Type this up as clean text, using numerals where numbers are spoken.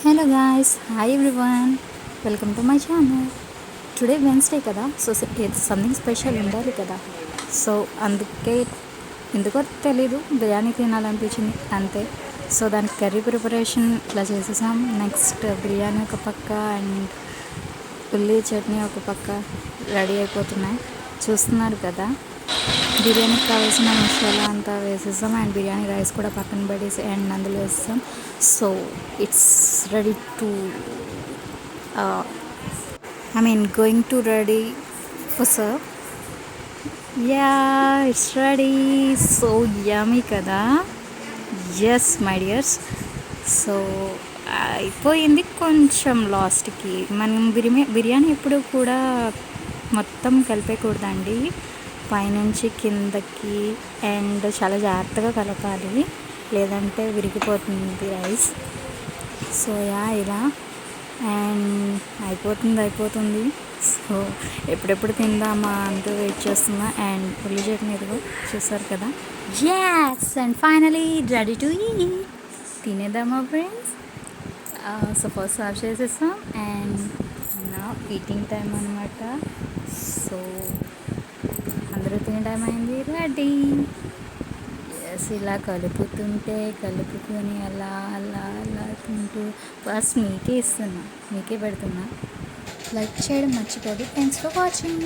Hello guys, hi everyone, welcome to my channel. Today Wednesday కదా, so something special ఉండాలి కదా. So అందుకే ఎందుకో తెలీదు, బిర్యానీ తినాలనిపించింది అంతే. సో దానికి కర్రీ ప్రిపరేషన్ ఇట్లా చేసేసాం. నెక్స్ట్ బిర్యానీ ఒక పక్క అండ్ ఉల్లి చట్నీ ఒక పక్క రెడీ అయిపోతున్నాయి. చూస్తున్నారు కదా, బిర్యానీకి కావాల్సిన మసాలా అంతా వేసేసాం అండ్ బిర్యానీ రైస్ కూడా పక్కన పడేసి అండ్ అందులో వేస్తాం. So it's ready to going to ready for serve. Yeah, it's ready. So yummy కదా. Yes my dears. సో అయిపోయింది కొంచెం లాస్ట్కి. మనం బిర్యానీ ఎప్పుడు కూడా మొత్తం కలిపేయకూడదండి, పైనుంచి కిందకి అండ్ చాలా జాగ్రత్తగా కలపాలి, లేదంటే విరిగిపోతుంది రైస్. సో ఇలా అండ్ అయిపోతుంది. సో ఎప్పుడెప్పుడు తిందామా అంటూ వెయిట్ చేస్తున్నా. అండ్ ఉల్లి చట్నీ ఎదుగు చూసారు కదా. Yes, and finally ready to eat. తినేద్దామా ఫ్రెండ్స్? సో ఫస్ట్ సర్వ్ చేసేస్తాం అండ్ నా ఈటింగ్ టైం అనమాట. సో అందరూ తినే టైం అయింది, రెడీ. ఎస్, ఇలా కలుపుకొని అలా అలా అలా తింటూ ఫస్ట్ మీకే పెడుతున్నా. లైక్ చేయడం మర్చిపోదు. Thanks for watching.